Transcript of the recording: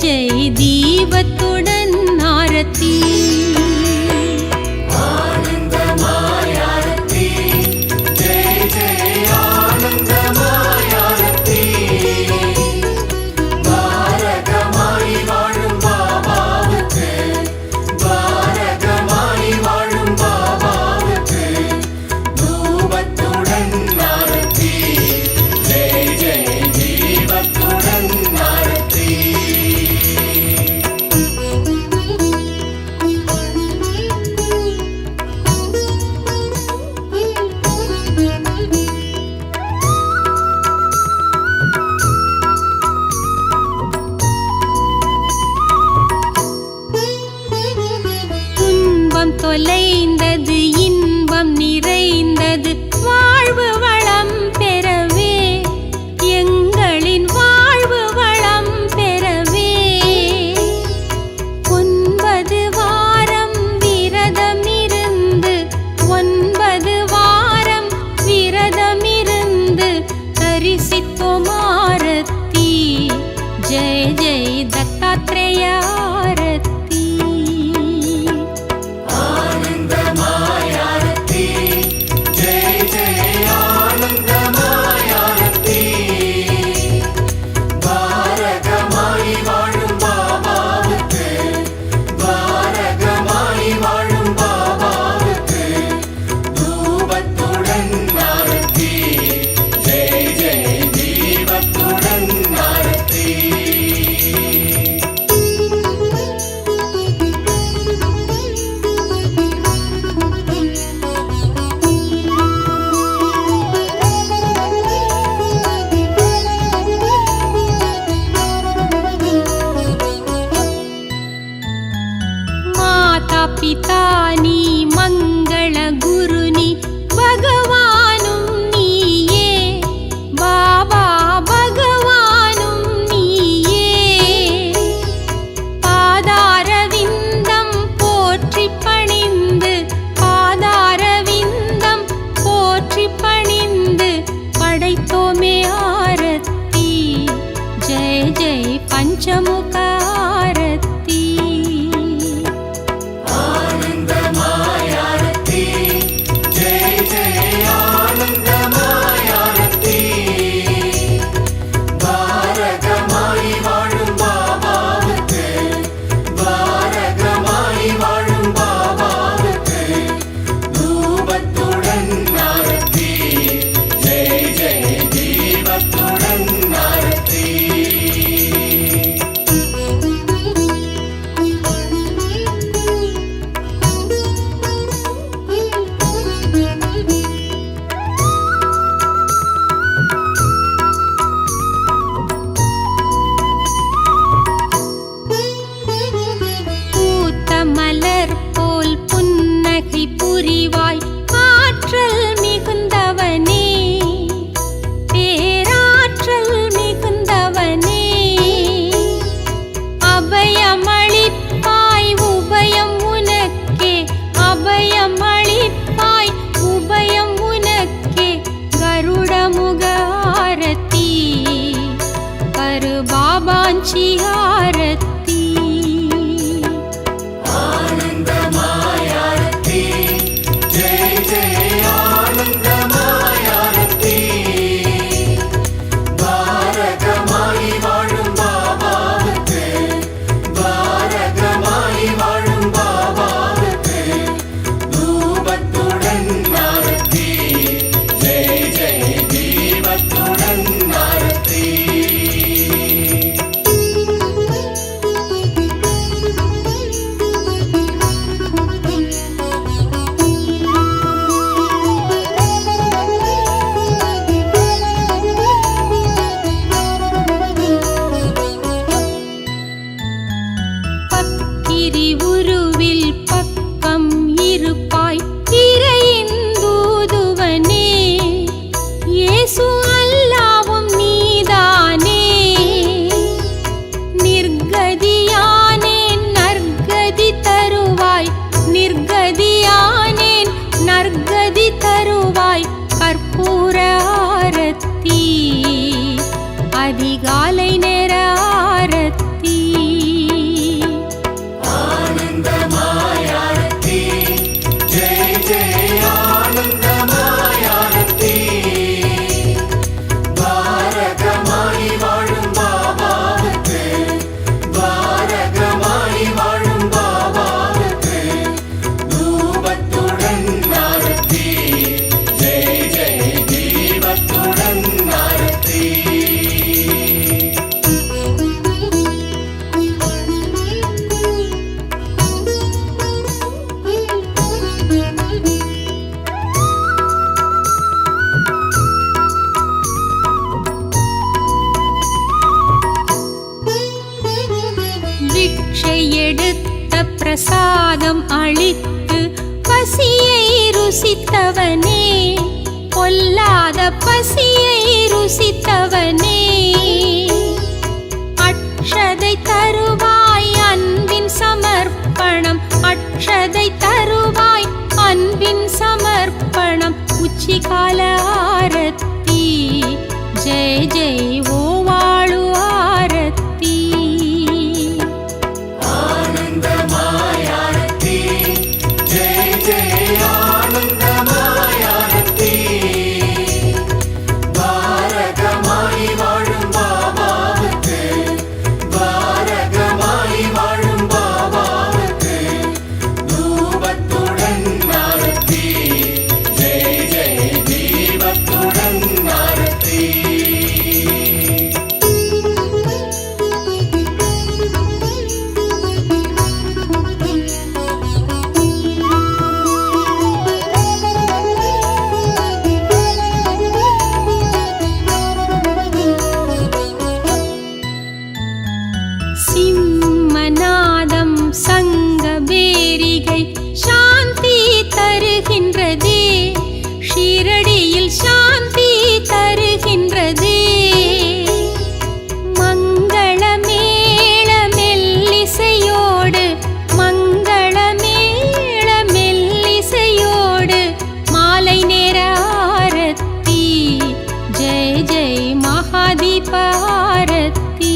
ஜெய் தீபத்துடன் ஆரத்தி. தொலைந்தது இன்பம் நிறைந்தது வாழ்வு வளம் பெறவே, எங்களின் வாழ்வு வளம் பெறவே. 9 வாரம் விரதமிருந்து 9 வாரம் விரதமிருந்து தரிசித்தோம் ஆரத்தி. ஜெய ஜெய தத்தாத்ரேய ஆரத்தி. पिता नी मंगल गुरु नी भगवानुम नीये, बाबा भगवानुम नीये. पादारविंदम पोற்றி பணிந்து பாதாரவிந்தம் போற்றி பணிந்து படைத்தோமே ஆரத்தி. ஜெய ஜெய பஞ்சமுக ஆரத்தி. மலர் போல் புன்னகை புரிவாய் ஆற்றல் மிகுந்தவனே, பேராற்றல் மிகுந்தவனே. அபயமளிப்பாய் உபயம் உனக்கே, அபயமளிப்பாய் உபயம் உனக்கே. கருடமுக ஆரத்தி, கருபாபாஞ்சி ஆரத்தி. உருவில் பக்கம் இருப்பாய் இறையின் தூதுவனே, இயேசு அல்லாவும் நீதானே. நிர்கதியானேன் நற்கதி தருவாய், நிர்கதியானேன் நற்கதி தருவாய். கற்பூர ஆரத்தி, அதிகாலை நேர ஆரத்தி. பிக்ஷை எடுத்த பிரசாதம் அளித்து பசியை ருசித்தவனே, பொல்லாத பசியை ருசித்தவனே. அக்ஷதை தருவாய் அன்பின் சமர்ப்பணம், அக்ஷதை தருவாய் அன்பின் சமர்ப்பணம். உச்சிகால ஆரத்தி ஜெய ஜெய் ஓ வாழு ஆரத்தி. ஆனந்தமாய் ஆரத்தி ஜெய ஜெய ஆனந்தமாய் ஆரத்தி. பாரகமாய் வாழும் பாபாவுக்கு, பாரகமாய் வாழும் பாபாவுக்கு தூபத்துடன் ஆரத்தி ஜெய ஜெய தீபத்துடன் ஆரத்தி. சிம்மநாதம் சங்கபேரிகை சாந்தி தருகின்றதே, ஷீரடியில் சாந்தி தருகின்றதே. மங்களமேள மெல்லிசையோடு, மங்களமேள மெல்லிசையோடு மாலை நேர ஆரத்தி ஜெய ஜெய் மகாதீப ஆரத்தி.